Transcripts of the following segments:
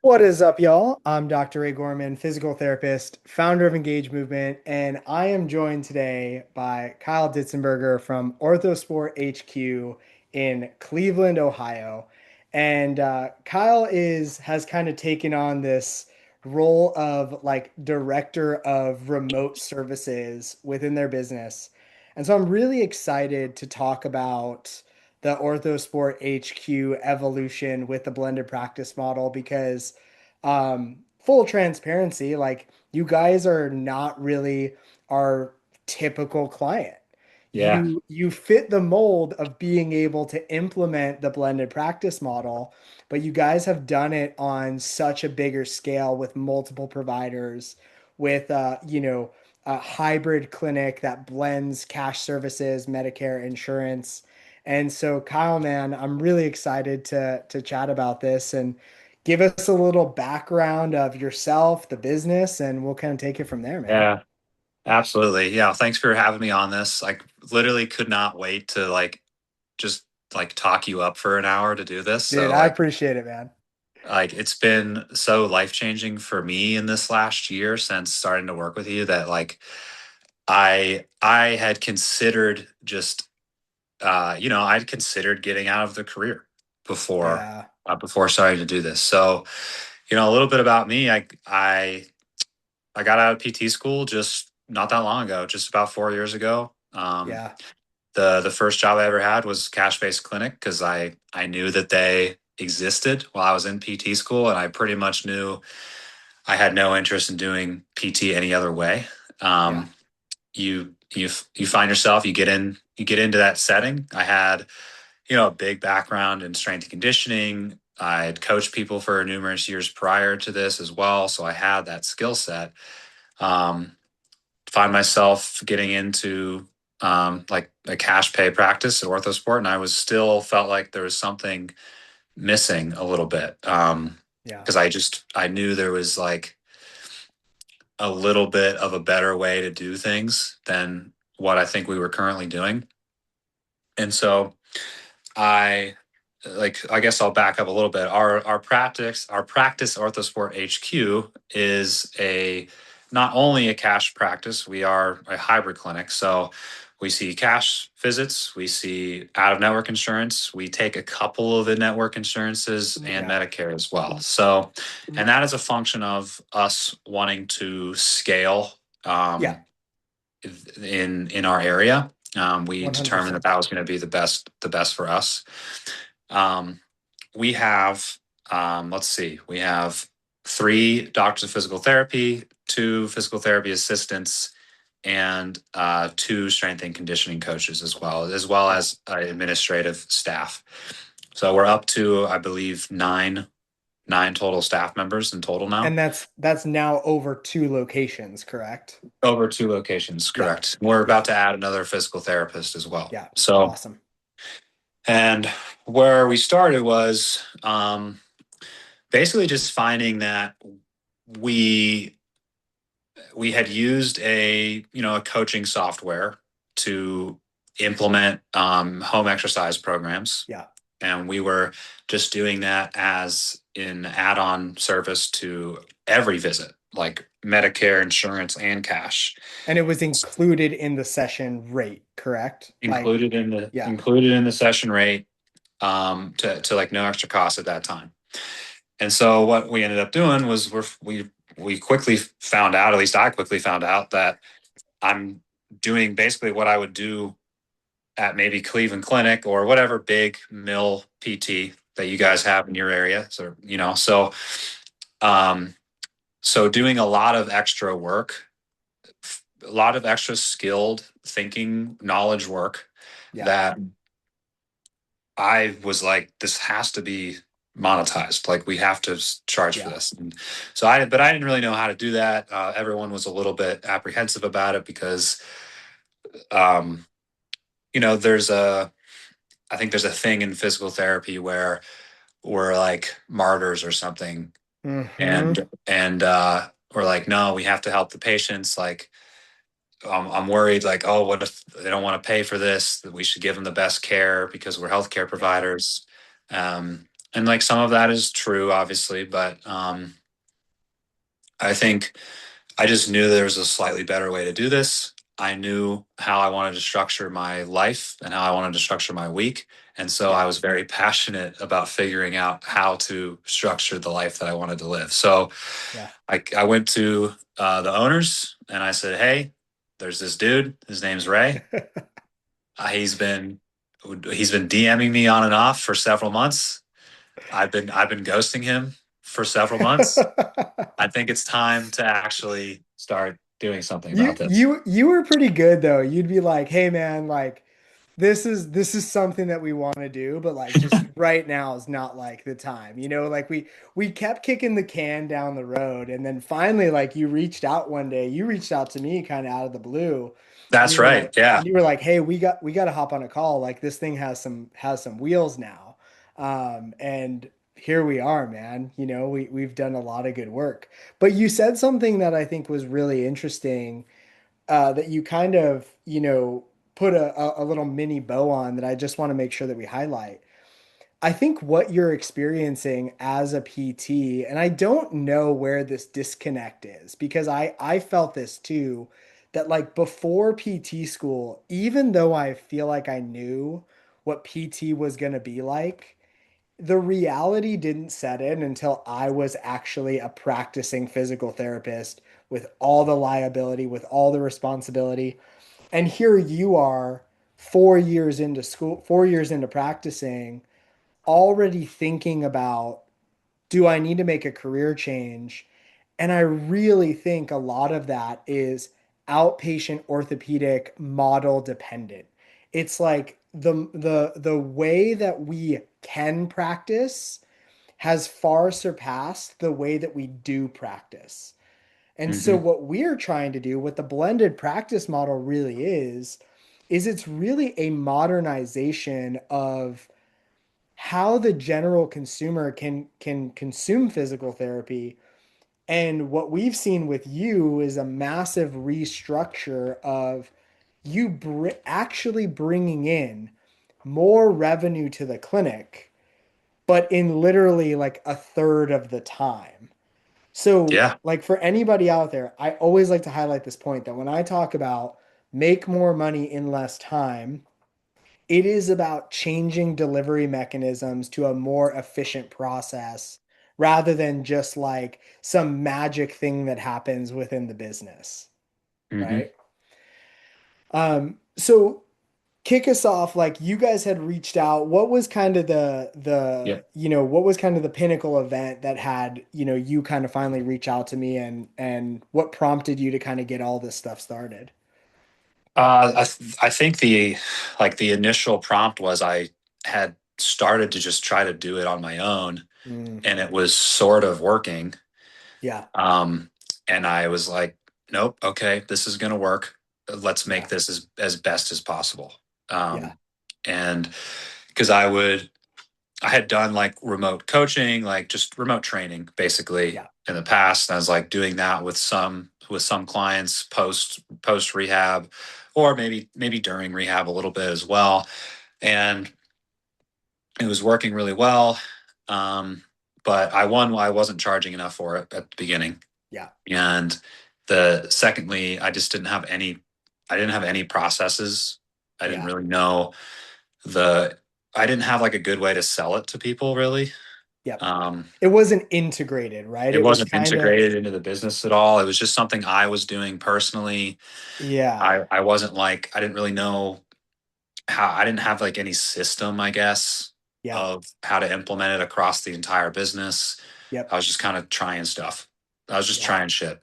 What is up, y'all? I'm Dr. Ray Gorman, physical therapist, founder of Engage Movement, and I am joined today by Kyle Ditzenberger from OrthoSport HQ in Cleveland, Ohio. And Kyle has kind of taken on this role of like director of remote services within their business. And so I'm really excited to talk about the OrthoSport HQ evolution with the blended practice model because full transparency, like you guys are not really our typical client. Yeah. You fit the mold of being able to implement the blended practice model, but you guys have done it on such a bigger scale with multiple providers, with a hybrid clinic that blends cash services, Medicare, insurance. And so, Kyle, man, I'm really excited to chat about this and give us a little background of yourself, the business, and we'll kind of take it from there, man. Yeah, absolutely. Yeah. Thanks for having me on this. Like literally could not wait to just talk you up for an hour to do this. Dude, So I appreciate it, man. it's been so life-changing for me in this last year since starting to work with you that I had considered just I'd considered getting out of the career before Yeah. before starting to do this. So, a little bit about me. I got out of PT school just not that long ago, just about 4 years ago. Yeah. The first job I ever had was cash based clinic because I knew that they existed while I was in PT school, and I pretty much knew I had no interest in doing PT any other way. Yeah. Um, you find yourself you get into that setting. I had a big background in strength and conditioning. I had coached people for numerous years prior to this as well, so I had that skill set. Um, find myself getting into like a cash pay practice at OrthoSport, and I was still felt like there was something missing a little bit Yeah. because I knew there was like a little bit of a better way to do things than what I think we were currently doing, and so I I guess I'll back up a little bit. Our practice OrthoSport HQ is a not only a cash practice, we are a hybrid clinic. So we see cash visits, we see out of network insurance, we take a couple of in-network insurances and Yeah. Medicare as well. So and that is a function of us wanting to scale Yeah. in our area. We determined that 100%. that was going to be the best for us. Um, we have, let's see, we have three doctors of physical therapy, two physical therapy assistants, and two strength and conditioning coaches as well Yeah. as administrative staff. So we're up to, I believe, nine total staff members in total now. And that's now over two locations, correct? Over two locations, Yeah. correct. We're Yeah. about to add another physical therapist as well. Yeah. So, Awesome. and where we started was basically just finding that we we had used a coaching software to implement home exercise programs, Yeah. and we were just doing that as an add-on service to every visit, like Medicare, insurance, and cash. And it was included in the session rate, correct? Like, yeah. Included in the session rate, to like no extra cost at that time. And so what we ended up doing was we quickly found out, at least I quickly found out, that I'm doing basically what I would do at maybe Cleveland Clinic or whatever big mill PT that you guys have in your area. So um, so doing a lot of extra work, a lot of extra skilled thinking, knowledge work Yeah. that I was like, this has to be monetized. Like we have to charge for Yeah. this. And but I didn't really know how to do that. Everyone was a little bit apprehensive about it because, um, I think there's a thing in physical therapy where we're like martyrs or something. Mm-hmm. And we're like, no, we have to help the patients. Like, I'm worried, like, oh, what if they don't want to pay for this? That we should give them the best care because we're healthcare Yeah. providers. And like some of that is true, obviously, but I think I just knew there was a slightly better way to do this. I knew how I wanted to structure my life and how I wanted to structure my week. And so I Yeah. was very passionate about figuring out how to structure the life that I wanted to live. So Yeah. I went to the owners and I said, "Hey, there's this dude. His name's Ray. He's been DMing me on and off for several months. I've been ghosting him for several months. I think it's time to actually start doing something You about this." you you were pretty good though. You'd be like, "Hey man, like this is something that we want to do, but like just right now is not like the time." Like we kept kicking the can down the road, and then finally like you reached out one day. You reached out to me kind of out of the blue, and That's right. Yeah. you were like, "Hey, we got to hop on a call. Like this thing has some wheels now." And here we are, man. We've done a lot of good work. But you said something that I think was really interesting, that you kind of, put a little mini bow on, that I just want to make sure that we highlight. I think what you're experiencing as a PT, and I don't know where this disconnect is, because I felt this too, that like before PT school, even though I feel like I knew what PT was going to be like, the reality didn't set in until I was actually a practicing physical therapist with all the liability, with all the responsibility. And here you are, 4 years into school, 4 years into practicing, already thinking about, do I need to make a career change? And I really think a lot of that is outpatient orthopedic model dependent. It's like the way that we can practice has far surpassed the way that we do practice. And so Hmm. what we're trying to do, what the blended practice model really is it's really a modernization of how the general consumer can consume physical therapy. And what we've seen with you is a massive restructure of you actually bringing in more revenue to the clinic, but in literally like a third of the time. So, Yeah. like for anybody out there, I always like to highlight this point that when I talk about make more money in less time, it is about changing delivery mechanisms to a more efficient process rather than just like some magic thing that happens within the business, Hmm. right? So kick us off, like you guys had reached out. What was kind of Yeah. what was kind of the pinnacle event that had, you kind of finally reach out to me, and what prompted you to kind of get all this stuff started? I think the initial prompt was I had started to just try to do it on my own, Mm, and it was sort of working. yeah, Um, and I was like, nope, okay, this is going to work. Let's make yeah, this as best as possible. yeah, Um, and because I had done like remote coaching, like just remote training basically yeah, in the past. And I was like doing that with some clients post rehab, or maybe during rehab a little bit as well. And it was working really well. Um, but I wasn't charging enough for it at the beginning. yeah, And secondly, I didn't have any processes. I didn't yeah, really know the, I didn't have like a good way to sell it to people really. yep. Um, It wasn't integrated, right? it It was wasn't kind of, integrated into the business at all. It was just something I was doing personally. yeah, I wasn't like, I didn't really know how, I didn't have like any system, I guess, yeah, of how to implement it across the entire business. I yep, was just kind of trying stuff. I was just yeah. trying shit,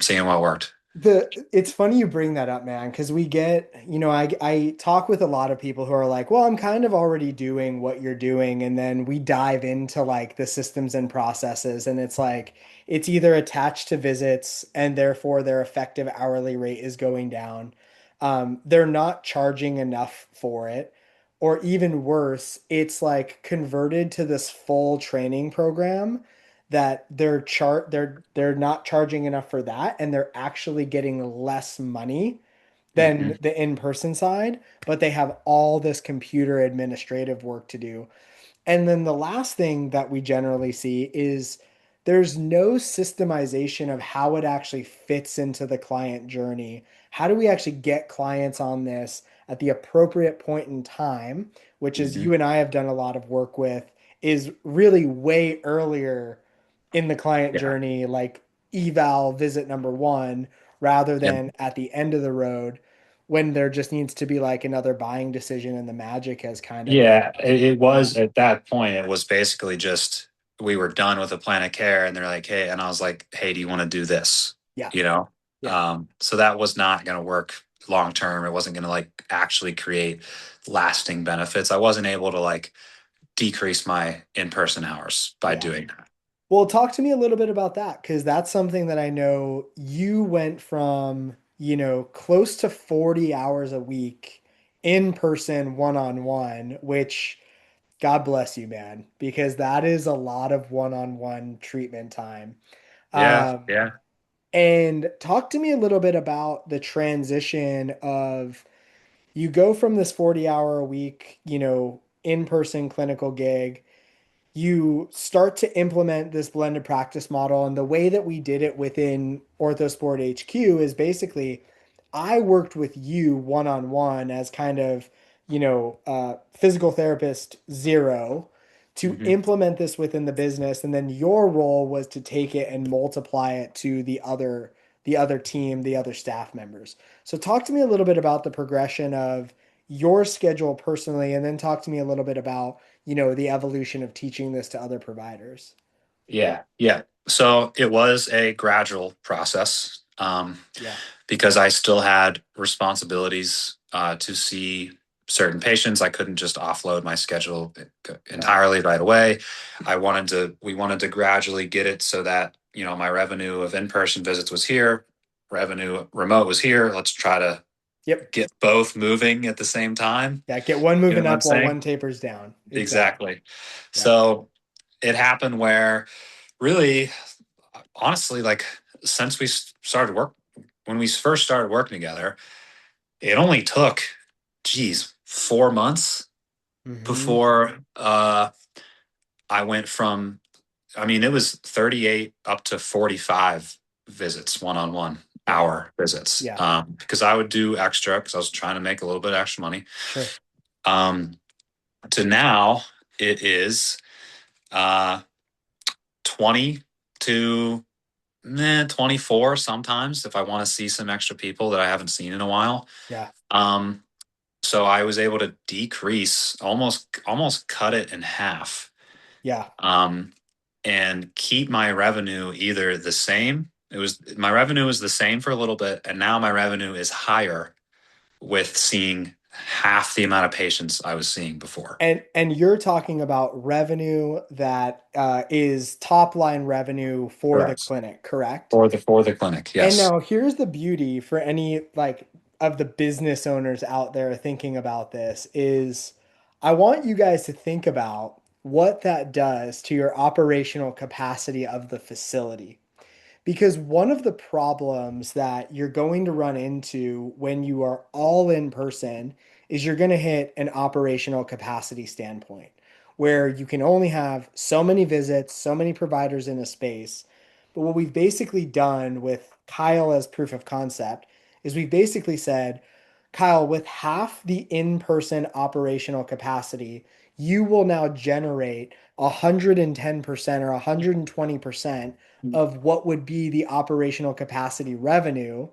seeing what worked. It's funny you bring that up, man, because we get, I talk with a lot of people who are like, well, I'm kind of already doing what you're doing. And then we dive into like the systems and processes, and it's like it's either attached to visits and therefore their effective hourly rate is going down. They're not charging enough for it. Or even worse, it's like converted to this full training program that they're not charging enough for that, and they're actually getting less money than the in-person side, but they have all this computer administrative work to do. And then the last thing that we generally see is there's no systemization of how it actually fits into the client journey. How do we actually get clients on this at the appropriate point in time, which is Hmm. you and I have done a lot of work with, is really way earlier in the client Yeah. journey, like eval visit number one, rather And than at the end of the road when there just needs to be like another buying decision and the magic has kind of yeah, it yeah, was at that point, it was basically just we were done with the plan of care and they're like, hey, and I was like, hey, do you want to do this? yeah, You know? yeah, So that was not going to work long term. It wasn't going to like actually create lasting benefits. I wasn't able to like decrease my in-person hours by yeah. doing that. Well, talk to me a little bit about that because that's something that I know you went from, close to 40 hours a week in person, one on one, which God bless you, man, because that is a lot of one on one treatment time. Yeah, Um, yeah. and talk to me a little bit about the transition of you go from this 40-hour a week, in person clinical gig, you start to implement this blended practice model. And the way that we did it within OrthoSport HQ is basically I worked with you one on one as kind of, physical therapist zero to Hmm. implement this within the business. And then your role was to take it and multiply it to the other team, the other staff members. So talk to me a little bit about the progression of your schedule personally, and then talk to me a little bit about the evolution of teaching this to other providers. Yeah, yeah. So it was a gradual process, Yeah. because I still had responsibilities to see certain patients. I couldn't just offload my schedule Right. entirely right away. We wanted to gradually get it so that, my revenue of in-person visits was here, revenue remote was here. Let's try to Yep. get both moving at the same time. Yeah. Get one You know moving what I'm up while saying? one tapers down. Exactly. Exactly. Yep. So it happened where really, honestly, like since we started work, when we first started working together, it only took, geez, 4 months Hmm. before I went from, I mean, it was 38 up to 45 visits, one-on-one Yeah. hour visits. Yeah. Because I would do extra because I was trying to make a little bit of extra money. Sure. Um, to now, it is uh, 20 to 24 sometimes if I want to see some extra people that I haven't seen in a while. Yeah. Um, so I was able to decrease, almost cut it in half, Yeah. um, and keep my revenue either the same. It was my revenue was the same for a little bit, and now my revenue is higher with seeing half the amount of patients I was seeing before. And you're talking about revenue that is top line revenue for the Correct. clinic, correct? For the clinic, And yes. now here's the beauty for any like of the business owners out there thinking about this is I want you guys to think about what that does to your operational capacity of the facility. Because one of the problems that you're going to run into when you are all in person is you're going to hit an operational capacity standpoint where you can only have so many visits, so many providers in a space. But what we've basically done with Kyle as proof of concept is we've basically said, Kyle, with half the in person operational capacity, you will now generate 110% or 120% of what would be the operational capacity revenue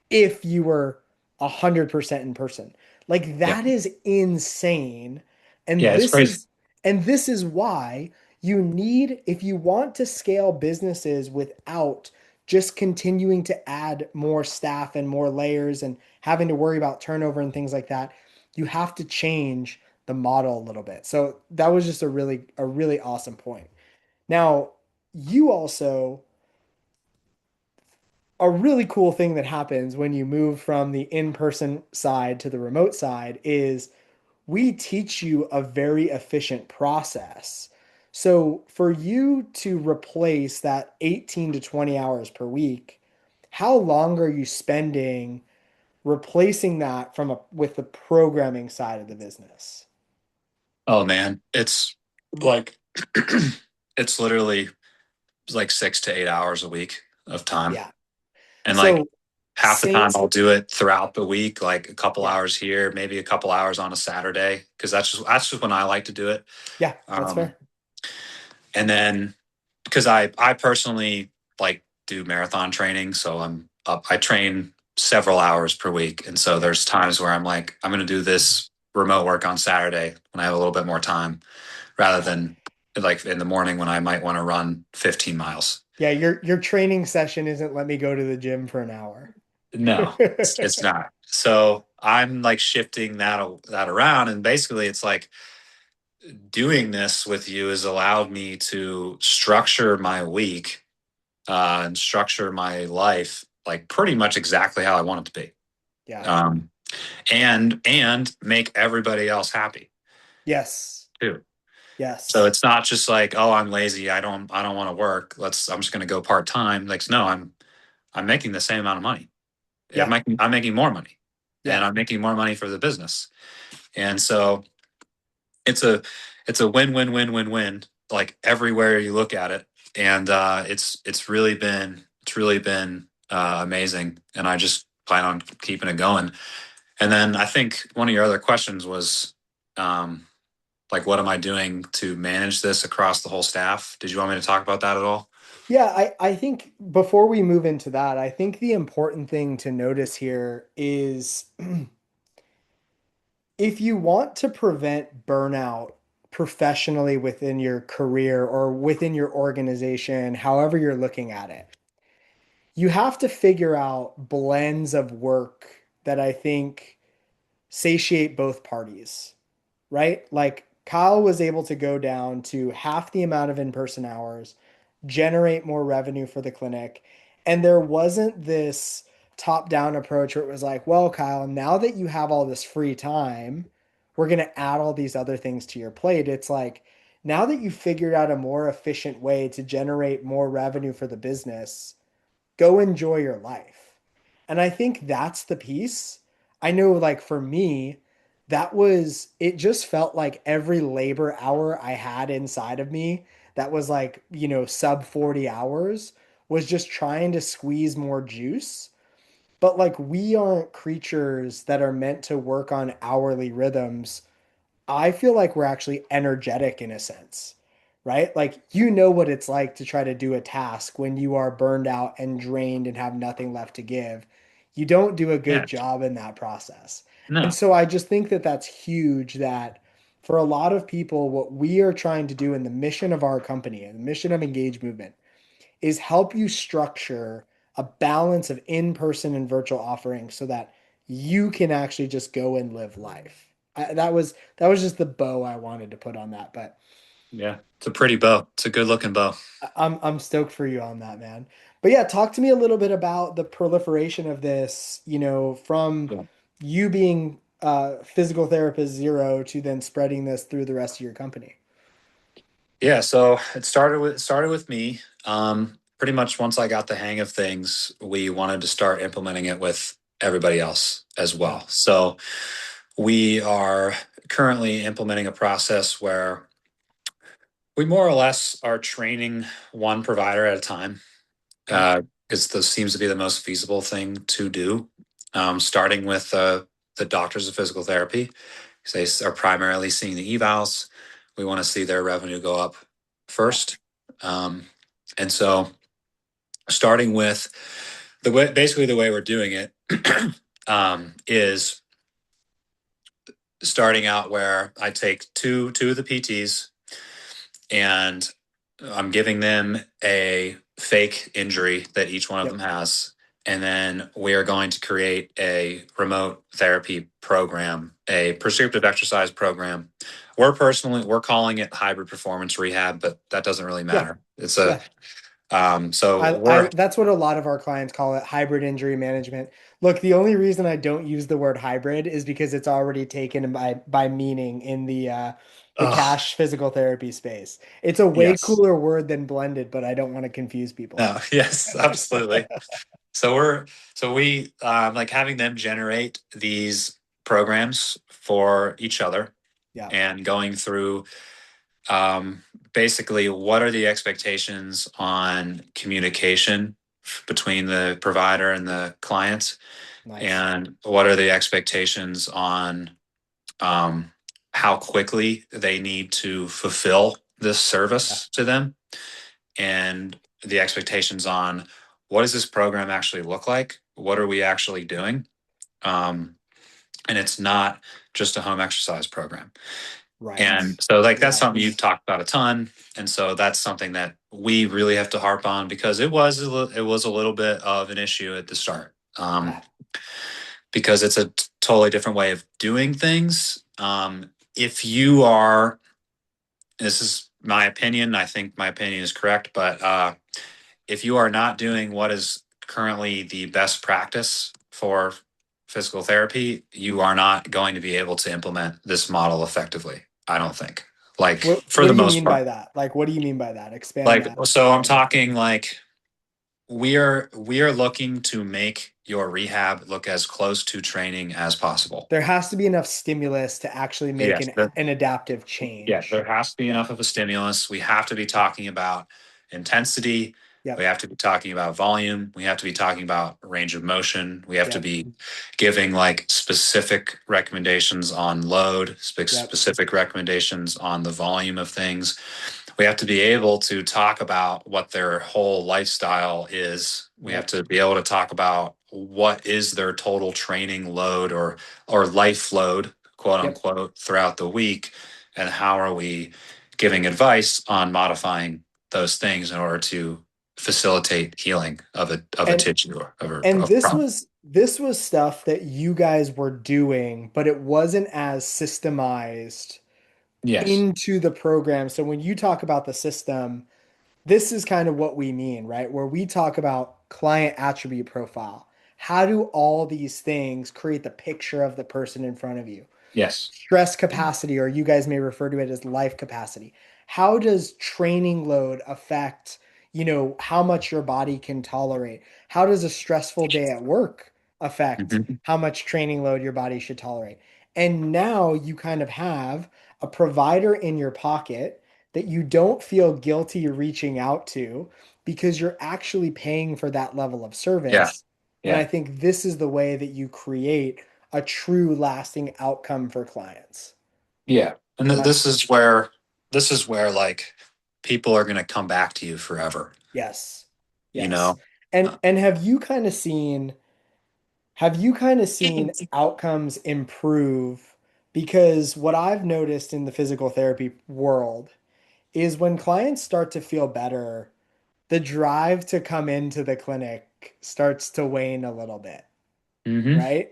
if you were 100% in person. Like Yeah. that is insane. And Yeah, it's this crazy. is and this is why you need if you want to scale businesses without just continuing to add more staff and more layers and having to worry about turnover and things like that, you have to change the model a little bit. So that was just a really awesome point. Now, you also a really cool thing that happens when you move from the in-person side to the remote side is we teach you a very efficient process. So for you to replace that 18 to 20 hours per week, how long are you spending replacing that with the programming side of the business? Oh man, it's like it's literally like 6 to 8 hours a week of time. Yeah. And like So half the time Saints, I'll do it throughout the week, like a couple yeah, hours here, maybe a couple hours on a Saturday, because that's just when I like to do it. yeah, that's Um, fair. and then because I personally like do marathon training, so I'm up. I train several hours per week, and so Yeah. there's times where I'm like, I'm going to do this remote work on Saturday when I have a little bit more time, rather Yeah. than like in the morning when I might want to run 15 miles. Yeah, your training session isn't let me go to the gym for an hour. No, it's not. So I'm like shifting that around, and basically, it's like doing this with you has allowed me to structure my week and structure my life like pretty much exactly how I want it to be, Yeah. um, and make everybody else happy Yes. too. So Yes. it's not just like, oh, I'm lazy, I don't want to work. I'm just going to go part time. Like, no, I'm making the same amount of money. Yeah. I'm making more money, and Yeah. I'm making more money for the business. And so it's a it's a win, like everywhere you look at it. And it's really been amazing, and I just plan on keeping it going. And then I think one of your other questions was, um, like, what am I doing to manage this across the whole staff? Did you want me to talk about that at all? Yeah, I think before we move into that, I think the important thing to notice here is if you want to prevent burnout professionally within your career or within your organization, however you're looking at it, you have to figure out blends of work that I think satiate both parties, right? Like Kyle was able to go down to half the amount of in-person hours, generate more revenue for the clinic. And there wasn't this top-down approach where it was like, well, Kyle, now that you have all this free time, we're going to add all these other things to your plate. It's like, now that you've figured out a more efficient way to generate more revenue for the business, go enjoy your life. And I think that's the piece. I know, like, for me, that was, it just felt like every labor hour I had inside of me that was like, sub 40 hours was just trying to squeeze more juice. But like, we aren't creatures that are meant to work on hourly rhythms. I feel like we're actually energetic in a sense, right? Like, what it's like to try to do a task when you are burned out and drained and have nothing left to give. You don't do a good Yeah, job in that process. And no, so I just think that that's huge that for a lot of people, what we are trying to do in the mission of our company and the mission of Engage Movement is help you structure a balance of in-person and virtual offerings so that you can actually just go and live life. That was just the bow I wanted to put on that, but yeah, it's a pretty bow. It's a good looking bow. I'm stoked for you on that, man. But yeah, talk to me a little bit about the proliferation of this, from Yeah. you being physical therapist zero to then spreading this through the rest of your company. Yeah, so it started with me. Pretty much once I got the hang of things, we wanted to start implementing it with everybody else as Yeah. well. So we are currently implementing a process where we more or less are training one provider at a time, Okay. because this seems to be the most feasible thing to do. Starting with the doctors of physical therapy, because they are primarily seeing the evals. We want to see their revenue go up Yeah. first. Um, and so starting with basically the way we're doing it, is starting out where I take two of the PTs, and I'm giving them a fake injury that each one of them Yep. has. And then we are going to create a remote therapy program, a prescriptive exercise program. We're calling it hybrid performance rehab, but that doesn't really Yeah. matter. It's a, Yeah. so I we're, that's what a lot of our clients call it, hybrid injury management. Look, the only reason I don't use the word hybrid is because it's already taken by meaning in the oh, cash physical therapy space. It's a way yes. cooler word than blended, but I don't want to confuse people. No, yes, absolutely. So we like having them generate these programs for each other Yeah. and going through. Um, Basically, what are the expectations on communication between the provider and the clients? Nice. And what are the expectations on um, how quickly they need to fulfill this Yeah. service to them? And the expectations on what does this program actually look like? What are we actually doing? Um, and it's not just a home exercise program. Right. And so, like, that's something you've Right. talked about a ton. And so, that's something that we really have to harp on because it was a little bit of an issue at the start, Yeah. because it's a totally different way of doing things. If you are, this is my opinion, I think my opinion is correct, but if you are not doing what is currently the best practice for physical therapy, you are not going to be able to implement this model effectively. I don't think. Like, for What the do you most mean by part. that? Like, what do you mean by that? Expand Like, that so I'm a bit. talking like we are looking to make your rehab look as close to training as possible. There has to be enough stimulus to actually make Yes. an adaptive Yeah, change. there has to be Yeah. enough of a stimulus. We have to be talking about intensity. We Yep. have to be talking about volume. We have to be talking about range of motion. We have to Yep. be giving like specific recommendations on load, Yep. specific recommendations on the volume of things. We have to be able to talk about what their whole lifestyle is. We have Yep. to be able to talk about what is their total training load or life load, quote Yep. unquote, throughout the week, and how are we giving advice on modifying those things in order to facilitate healing of a And tissue or and of problem. this was stuff that you guys were doing, but it wasn't as systemized Yes. into the program. So when you talk about the system, this is kind of what we mean, right? Where we talk about client attribute profile. How do all these things create the picture of the person in front of you? Yes. Stress capacity, or you guys may refer to it as life capacity. How does training load affect, how much your body can tolerate? How does a stressful day at work affect Mhm. how much training load your body should tolerate? And now you kind of have a provider in your pocket that you don't feel guilty reaching out to because you're actually paying for that level of Yeah. service. And I Yeah. think this is the way that you create a true lasting outcome for clients. Yeah. And Am I? this is where like people are going to come back to you forever, Yes. you Yes. know? And have you kind of seen outcomes improve? Because what I've noticed in the physical therapy world is when clients start to feel better, the drive to come into the clinic starts to wane a little bit, Hmm. right?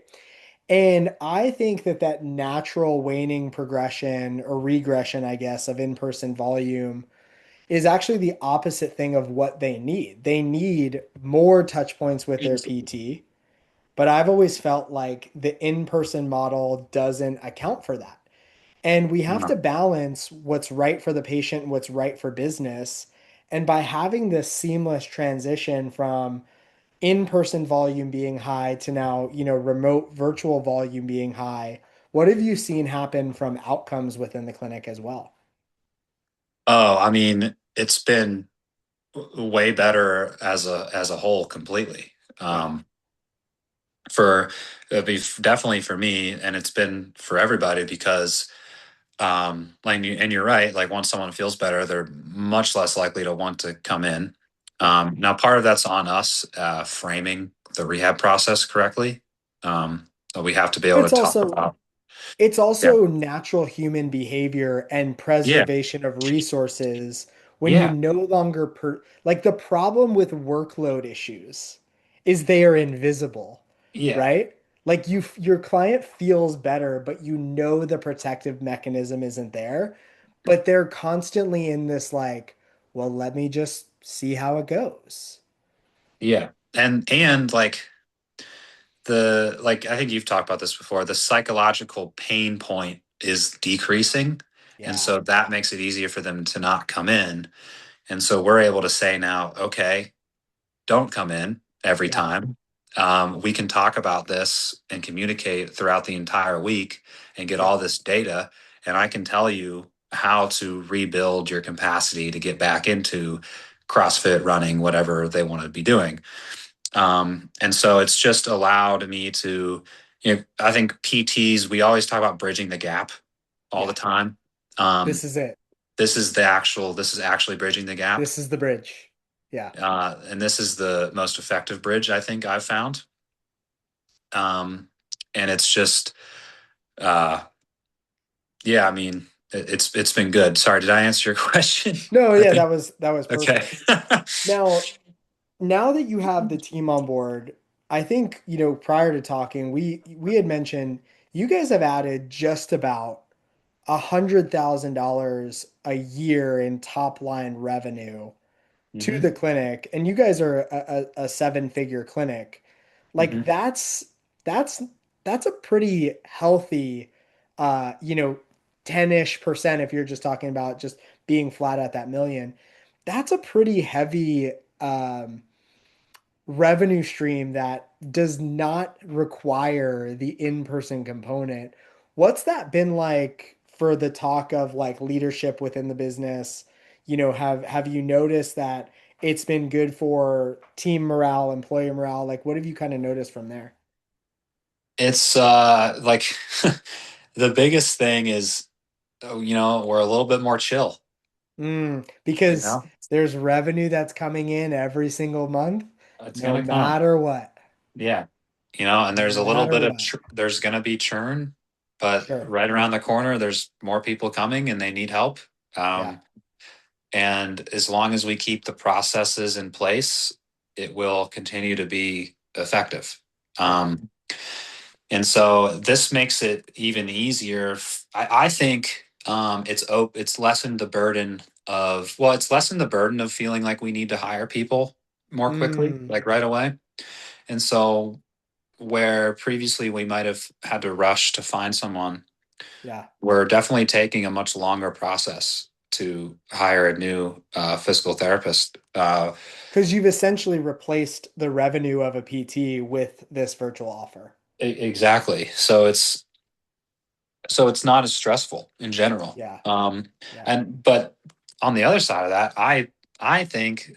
And I think that that natural waning progression or regression, I guess, of in-person volume is actually the opposite thing of what they need. They need more touch points with their PT, but I've always felt like the in-person model doesn't account for that. And we have to No. balance what's right for the patient and what's right for business. And by having this seamless transition from in-person volume being high to now, remote virtual volume being high, what have you seen happen from outcomes within the clinic as well? Oh, I mean, it's been way better as a whole completely. Yeah. For it'd be definitely for me, and it's been for everybody because like and you're right, like once someone feels better, they're much less likely to want to come in. Yeah. Now part of that's on us framing the rehab process correctly. So we have to be But able to it's talk also about. it's Yeah. also natural human behavior and Yeah. preservation of resources when you Yeah. no longer like the problem with workload issues is they are invisible, Yeah. right? Like your client feels better, but the protective mechanism isn't there, but they're constantly in this like, well, let me just see how it goes. Yeah. And like the like I think you've talked about this before, the psychological pain point is decreasing. And Yeah. so that makes it easier for them to not come in. And so we're able to say now, okay, don't come in every Yeah. time. We can talk about this and communicate throughout the entire week and get Yeah. all this data. And I can tell you how to rebuild your capacity to get back into CrossFit, running, whatever they want to be doing. And so it's just allowed me to, I think PTs, we always talk about bridging the gap all the Yeah, time. this Um, is it. this is actually bridging the gap. This is the bridge. Yeah. And this is the most effective bridge I think I've found. And it's just, uh, yeah, I mean, it's been good. Sorry, did I answer your question? No, I yeah, think. that was Okay. perfect. Now, now that you have the team on board, I think, prior to talking, we had mentioned you guys have added just about $100,000 a year in top line revenue to Hmm. the clinic, and you guys are a seven-figure clinic. Like Hmm. that's that's a pretty healthy, 10-ish% if you're just talking about just being flat at that million. That's a pretty heavy um, revenue stream that does not require the in-person component. What's that been like for the talk of like leadership within the business? Have you noticed that it's been good for team morale, employee morale? Like what have you kind of noticed from there? It's like the biggest thing is, we're a little bit more chill, you Because know? there's revenue that's coming in every single month, It's no gonna come. matter what. Yeah. And No there's a little matter bit of what. there's gonna be churn, but Sure. right around the corner, there's more people coming and they need help. Yeah. Um, and as long as we keep the processes in place, it will continue to be effective. Yeah. Um, and so this makes it even easier. I think it's lessened the burden it's lessened the burden of feeling like we need to hire people more quickly, Mm, like right away. And so where previously we might have had to rush to find someone, yeah. we're definitely taking a much longer process to hire a new physical therapist. Because you've essentially replaced the revenue of a PT with this virtual offer. Exactly. So it's not as stressful in general. Yeah. Yeah. And but on the other side of that, I think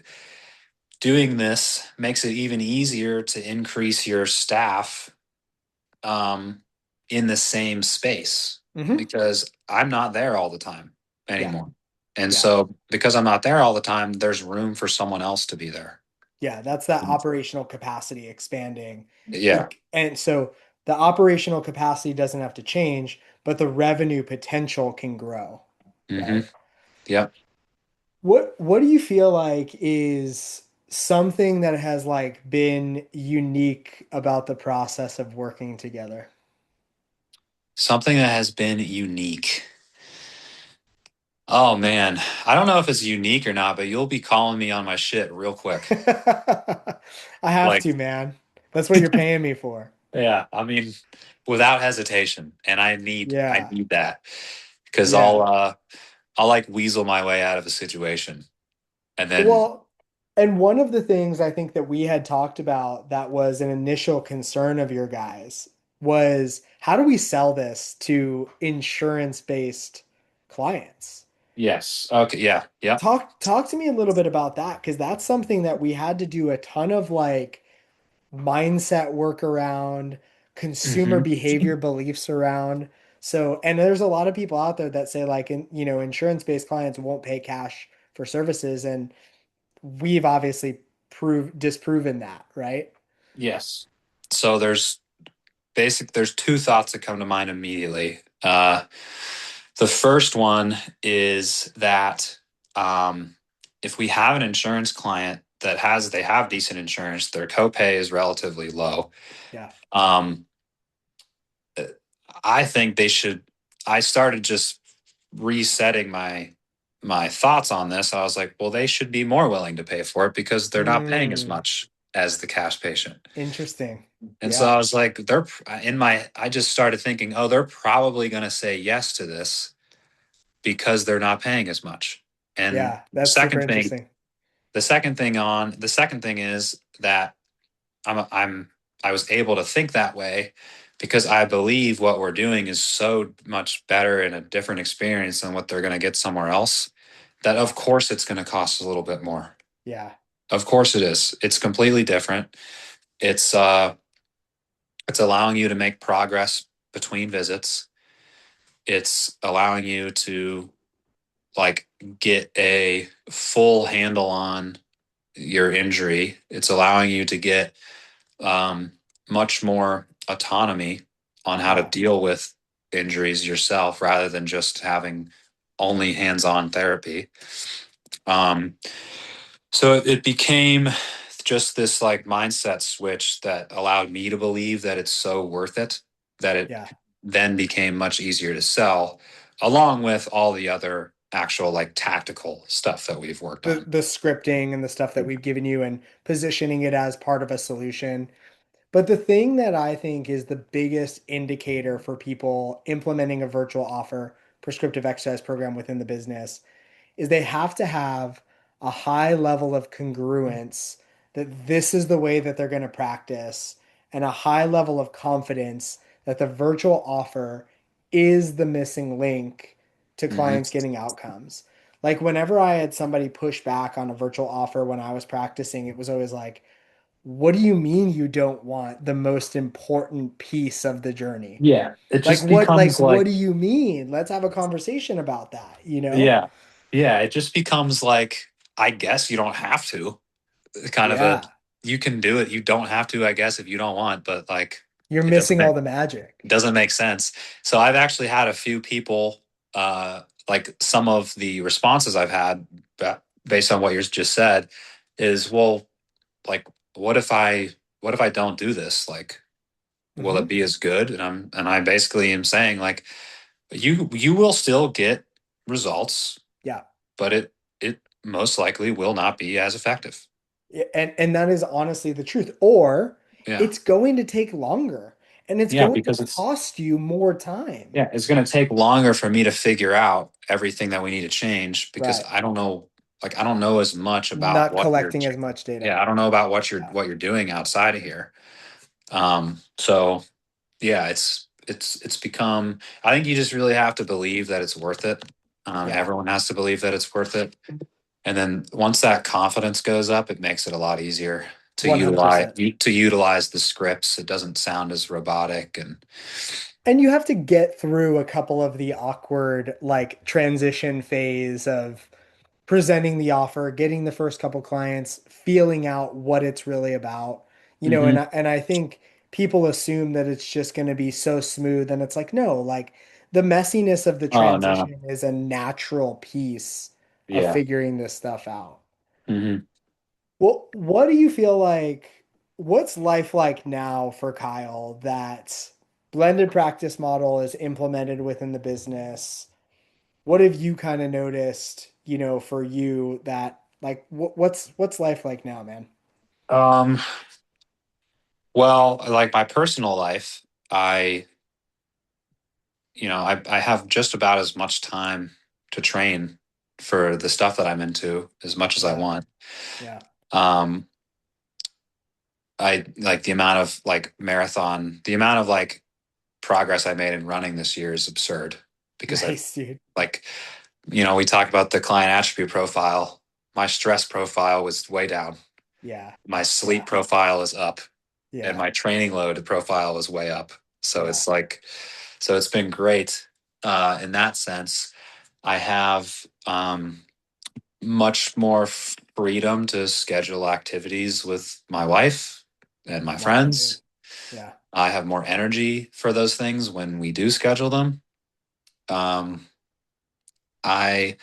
doing this makes it even easier to increase your staff um, in the same space Hmm. because I'm not there all the time Yeah. anymore. And Yeah. so because I'm not there all the time, there's room for someone else to be there. Yeah. That's that operational capacity expanding. Yeah. And so the operational capacity doesn't have to change, but the revenue potential can grow. Hmm. Right. Yep. What do you feel like is something that has like been unique about the process of working together? Something that has been unique. Oh man, I don't know if it's unique or not, but you'll be calling me on my shit real quick. I have Like, to, man. That's what you're paying me for. yeah, I mean, without hesitation, and I Yeah. need that because Yeah. I'll like weasel my way out of a situation, and then Well, and one of the things I think that we had talked about that was an initial concern of your guys was how do we sell this to insurance-based clients? yes, okay, yeah, yeah. Talk to me a little bit about that because that's something that we had to do a ton of like mindset work around, consumer Hmm. behavior beliefs around. So, and there's a lot of people out there that say like, insurance-based clients won't pay cash for services, and we've obviously proved disproven that, right? Yes. So there's two thoughts that come to mind immediately. The first one is that um, if we have an insurance client they have decent insurance, their copay is relatively low. Yeah. Um, I think they should. I started just resetting my thoughts on this. I was like, well, they should be more willing to pay for it because they're not paying as Mm, much as the cash patient. interesting. And so Yeah. I was like, I just started thinking, oh, they're probably going to say yes to this because they're not paying as much. And Yeah. That's super interesting. the second thing is that I'm I was able to think that way because I believe what we're doing is so much better and a different experience than what they're going to get somewhere else, that of course it's going to cost a little bit more. Yeah. Of course it is. It's completely different. It's it's allowing you to make progress between visits. It's allowing you to like get a full handle on your injury. It's allowing you to get um, much more autonomy on how to Yeah. deal with injuries yourself rather than just having only hands-on therapy. Um, so it became just this like mindset switch that allowed me to believe that it's so worth it, that it Yeah. then became much easier to sell, along with all the other actual like tactical stuff that we've worked on. The scripting and the stuff that we've given you and positioning it as part of a solution. But the thing that I think is the biggest indicator for people implementing a virtual offer prescriptive exercise program within the business is they have to have a high level of congruence that this is the way that they're going to practice and a high level of confidence that the virtual offer is the missing link to Hmm. clients getting outcomes. Like whenever I had somebody push back on a virtual offer when I was practicing, it was always like, what do you mean you don't want the most important piece of the journey? Yeah, it Like just what becomes what like, do you mean? Let's have a conversation about that, you know? yeah, yeah, it just becomes like, I guess you don't have to. Kind of a, Yeah. you can do it. You don't have to, I guess, if you don't want, but like, You're it doesn't missing all make, the magic. doesn't make sense. So I've actually had a few people, like some of the responses I've had based on what you just said is, well, like, what if I, what if I don't do this? Like, will it Hmm. be as good? And I basically am saying like, you will still get results, Yeah. but it most likely will not be as effective. Yeah, and that is honestly the truth. Or Yeah. it's going to take longer and it's Yeah, going to because it's, cost you more time. yeah, it's going to take longer for me to figure out everything that we need to change because Right. I don't know, like I don't know as much about Not what you're, collecting as much data. yeah, I don't know about Yeah. what you're doing outside of here. So yeah, it's become, I think you just really have to believe that it's worth it. Yeah. Everyone has to believe that it's worth it. And then once that confidence goes up, it makes it a lot easier to 100%. utilize the scripts. It doesn't sound as robotic and And you have to get through a couple of the awkward like transition phase of presenting the offer, getting the first couple clients, feeling out what it's really about. You know, hmm. and I think people assume that it's just going to be so smooth and it's like no, like the messiness of the Oh no. transition is a natural piece of Yeah. figuring this stuff out. Hmm. Well, what do you feel like what's life like now for Kyle that blended practice model is implemented within the business? What have you kind of noticed, you know, for you that like what's life like now, man? Um, well, like my personal life, I, I have just about as much time to train for the stuff that I'm into as much as I Yeah, want. yeah, Um, I like the amount of like progress I made in running this year is absurd because I nice, dude. like, we talked about the client attribute profile. My stress profile was way down. Yeah, My sleep yeah, profile is up and yeah, my training load profile is way up. So yeah, it's like, so it's been great in that sense. I have much more freedom to schedule activities with my wife and my love it, dude. friends. Yeah, I have more energy for those things when we do schedule them. Um, I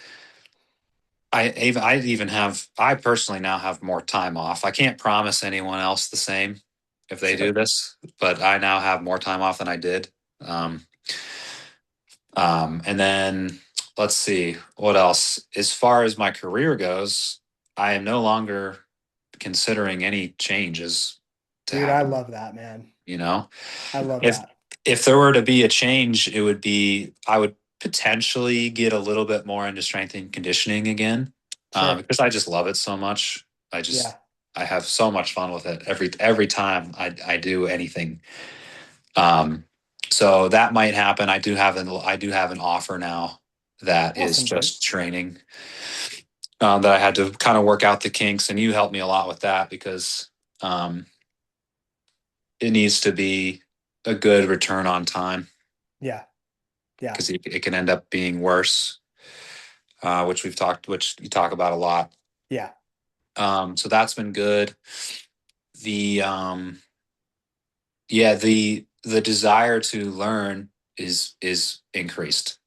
I personally now have more time off. I can't promise anyone else the same if they do sure. this, but I now have more time off than I did. Um, and then let's see what else. As far as my career goes, I am no longer considering any changes to Dude, I happen. love that, man. You know, I love if that. if there were to be a change, it would be I would potentially get a little bit more into strength and conditioning again, Sure. because I just love it so much. Yeah. I have so much fun with it every time I do anything. So that might happen. I do have an offer now that is Awesome, dude. just training, that I had to kind of work out the kinks, and you helped me a lot with that because um, it needs to be a good return on time Yeah. Yeah. because it can end up being worse, which you talk about a lot. Yeah. So that's been good. The Yeah, the desire to learn is increased.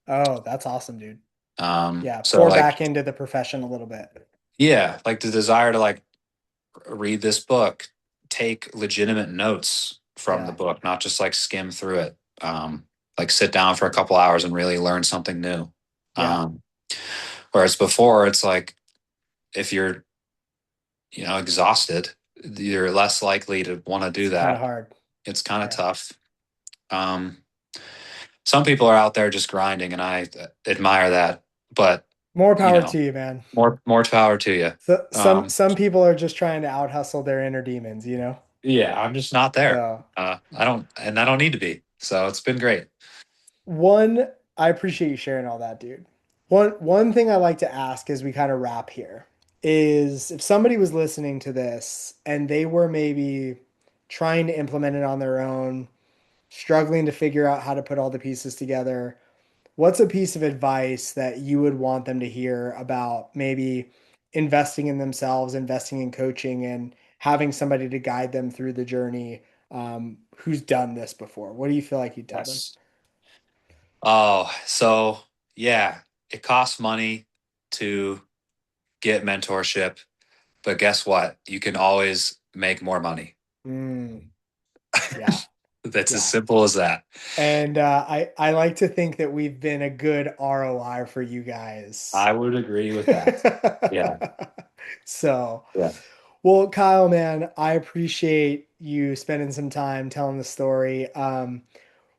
Oh, that's awesome, dude. Yeah. So Pour like, back into the profession a little bit. yeah, like the desire to like read this book, take legitimate notes from the Yeah. book, not just like skim through it. Like sit down for a couple hours and really learn something new. Yeah. Um, Whereas before, it's like if you're, exhausted, you're less likely to want to do It's kind of that. hard. It's kind of Yeah. tough. Um, some people are out there just grinding, and I admire that. But More you power know, to you, man. more power to you. So some Um, some people are just trying to out hustle their inner demons, you know? yeah, I'm just not there. So I don't need to be. So it's been great. one, I appreciate you sharing all that, dude. One thing I like to ask as we kind of wrap here is if somebody was listening to this and they were maybe trying to implement it on their own, struggling to figure out how to put all the pieces together, what's a piece of advice that you would want them to hear about maybe investing in themselves, investing in coaching, and having somebody to guide them through the journey, who's done this before? What do you feel like you'd tell them? Yes. Oh, so yeah, it costs money to get mentorship, but guess what? You can always make more money. Mm, yeah, That's as yeah. simple as that. And I like to think that we've been a good ROI for you guys. I would agree with that. Yeah. So, Yeah. well, Kyle, man, I appreciate you spending some time telling the story.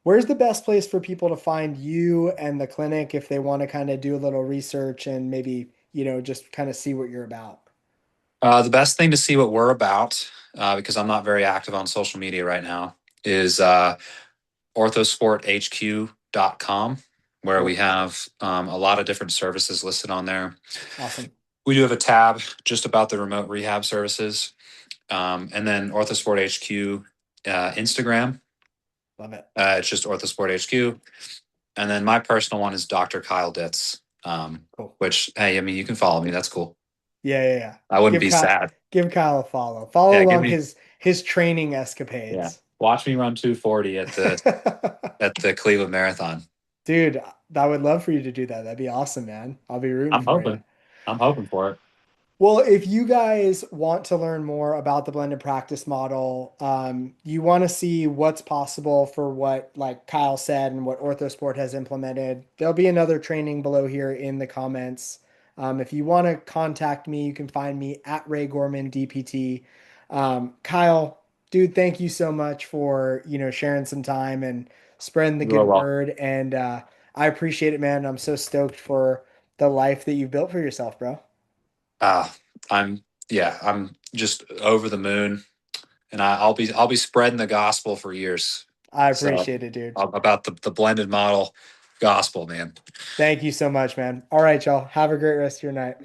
Where's the best place for people to find you and the clinic if they want to kind of do a little research and maybe, just kind of see what you're about? The best thing to see what we're about, because I'm not very active on social media right now, is orthosporthq.com, where we Cool. have a lot of different services listed on there. Awesome. We do have a tab just about the remote rehab services, and then OrthoSport HQ Instagram. Love it. It's just OrthoSport HQ, and then my personal one is Dr. Kyle Ditz. Cool. Which, hey, I mean, you can follow me. That's cool. Yeah, yeah, yeah. I wouldn't Give be Kyle sad. give Kyle a follow. Follow Yeah, give along me. his training Yeah, escapades. watch me run 240 at the Cleveland Marathon. Dude, I would love for you to do that. That'd be awesome, man. I'll be rooting I'm for you. hoping. I'm hoping for it. Well, if you guys want to learn more about the blended practice model, you want to see what's possible for what, like Kyle said, and what OrthoSport has implemented, there'll be another training below here in the comments. If you want to contact me, you can find me at Ray Gorman DPT. Kyle, dude, thank you so much for sharing some time and spreading the You are good welcome. word. And I appreciate it, man. I'm so stoked for the life that you've built for yourself, bro. Uh, I'm just over the moon, and I'll be spreading the gospel for years. I So appreciate it, dude. about the blended model gospel, man. Thank you so much, man. All right, y'all. Have a great rest of your night.